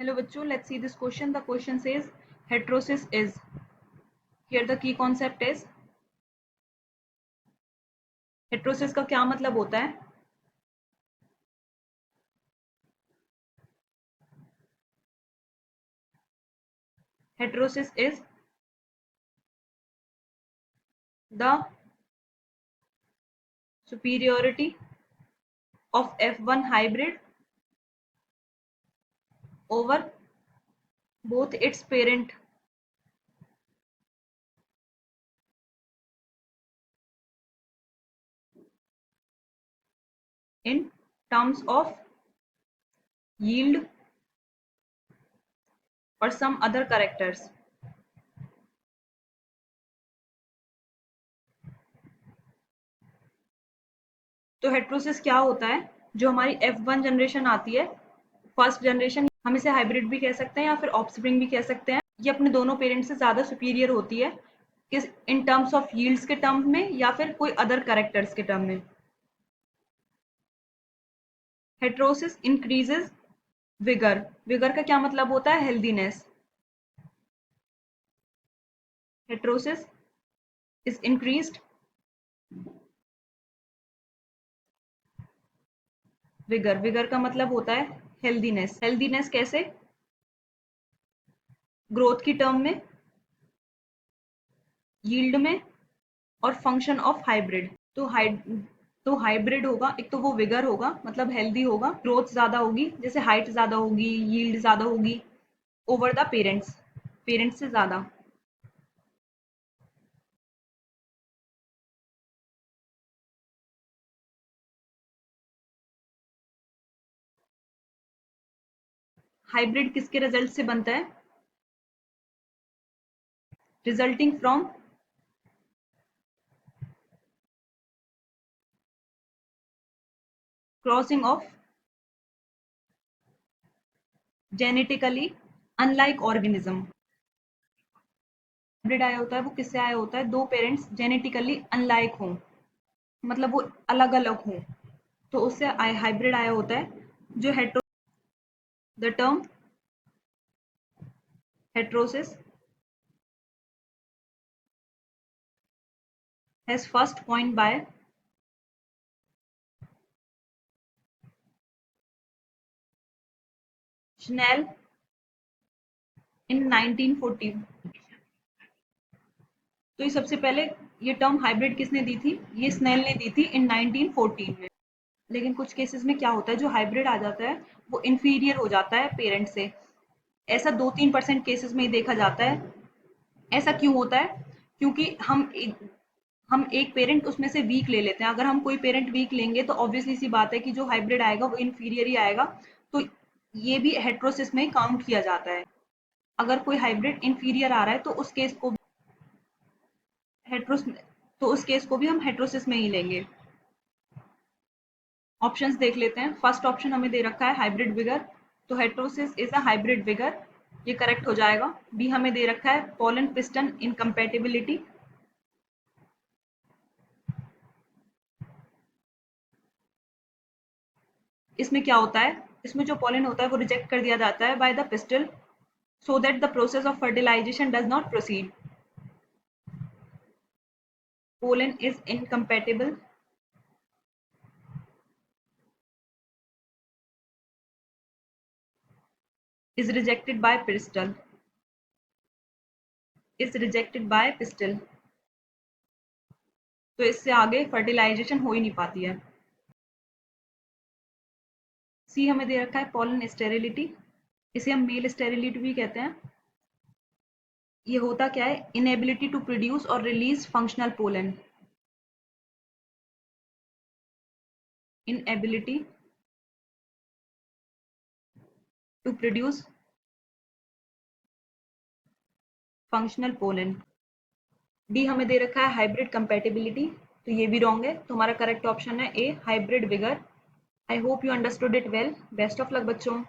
Hello bachcho, let's see this question. The question says heterosis is. Here the key concept is heterosis का क्या मतलब होता है? Heterosis is the superiority of F1 hybrid over both its parent in terms of yield or some other characters. तो heterosis क्या होता है? जो हमारी F1 जनरेशन आती है, फर्स्ट जनरेशन, हम इसे हाइब्रिड भी कह सकते हैं या फिर ऑफस्प्रिंग भी कह सकते हैं। ये अपने दोनों पेरेंट्स से ज्यादा सुपीरियर होती है किस इन टर्म्स ऑफ यील्ड्स के टर्म में या फिर कोई अदर कैरेक्टर्स के टर्म में। Heterosis increases vigour. विगर का क्या मतलब होता है? Healthiness. Heterosis is increased vigour. Vigour का मतलब होता है हेल्दीनेस। हेल्दीनेस कैसे? ग्रोथ की टर्म में, यील्ड में और फंक्शन ऑफ हाइब्रिड। तो हाइब्रिड होगा, एक तो वो विगर होगा मतलब हेल्दी होगा, ग्रोथ ज्यादा होगी, जैसे हाइट ज्यादा होगी, यील्ड ज्यादा होगी ओवर द पेरेंट्स, पेरेंट्स से ज्यादा। हाइब्रिड किसके रिजल्ट से बनता है? Resulting from crossing of genetically unlike organism. Hybrid आया होता है वो किससे आया होता है? दो पेरेंट्स जेनेटिकली अनलाइक हों, मतलब वो अलग अलग हों, तो उससे हाइब्रिड आया होता है। जो hetero the term heterosis has first coined by Schnell in 1940। तो ये सबसे पहले ये टर्म हाइब्रिड किसने दी थी? ये स्नेल ने दी थी इन 1914 में। लेकिन कुछ केसेस में क्या होता है, जो हाइब्रिड आ जाता है वो इंफीरियर हो जाता है पेरेंट से। ऐसा 2-3% केसेस में ही देखा जाता है। ऐसा क्यों होता है? क्योंकि हम एक पेरेंट उसमें से वीक ले लेते हैं। अगर हम कोई पेरेंट वीक लेंगे तो ऑब्वियसली सी बात है कि जो हाइब्रिड आएगा वो इंफीरियर ही आएगा। तो ये भी हेट्रोसिस में काउंट किया जाता है। अगर कोई हाइब्रिड इंफीरियर आ रहा है तो उस केस को हेट्रोस तो उस केस को भी हम हेट्रोसिस में ही लेंगे। ऑप्शंस देख लेते हैं। फर्स्ट ऑप्शन हमें दे रखा है हाइब्रिड विगर, तो heterosis is a hybrid vigour, ये करेक्ट हो जाएगा। बी हमें दे रखा है पोलन पिस्टन इनकम्पैटिबिलिटी, इसमें क्या होता है? इसमें जो पोलन होता है वो रिजेक्ट कर दिया जाता है by the pistol so that the process of fertilization does not proceed. Pollen is incompatible is rejected by pistil is rejected by pistil। तो इससे आगे फर्टिलाइजेशन हो ही नहीं पाती है। सी हमें दे रखा है पोलन स्टेरिलिटी, इसे हम मेल स्टेरिलिटी भी कहते हैं। ये होता क्या है? इनएबिलिटी टू प्रोड्यूस और release functional pollen. Inability to produce functional pollen. D हमें दे रखा है हाइब्रिड कंपैटिबिलिटी, तो ये भी रॉन्ग है। तो हमारा करेक्ट ऑप्शन है a hybrid vigour. I hope you understood it well. Best of luck बच्चों।